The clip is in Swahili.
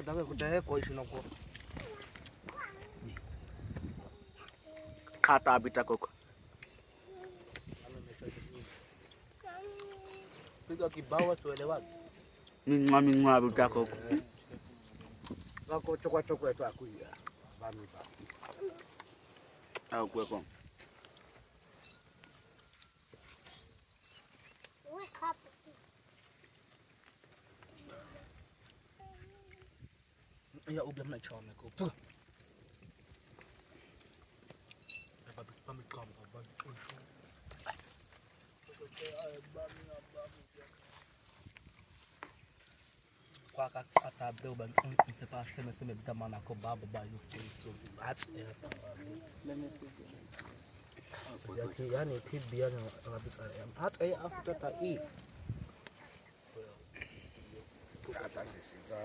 daga kudahe koisino ko. Hadzabe takoko. Piga kibao tuelewane. Mingwa takoko. Wako chokwa tu akuya. Bami ba. Au kweko. Ya ubi amna chome ko. Tu. Bami kama bami kushu. Kwa kata bel ban se pas se me tamana ko baba ba you to that's it. Let me see. Yani tibia na kabisa. Hata after ta eat. Kukata sisi za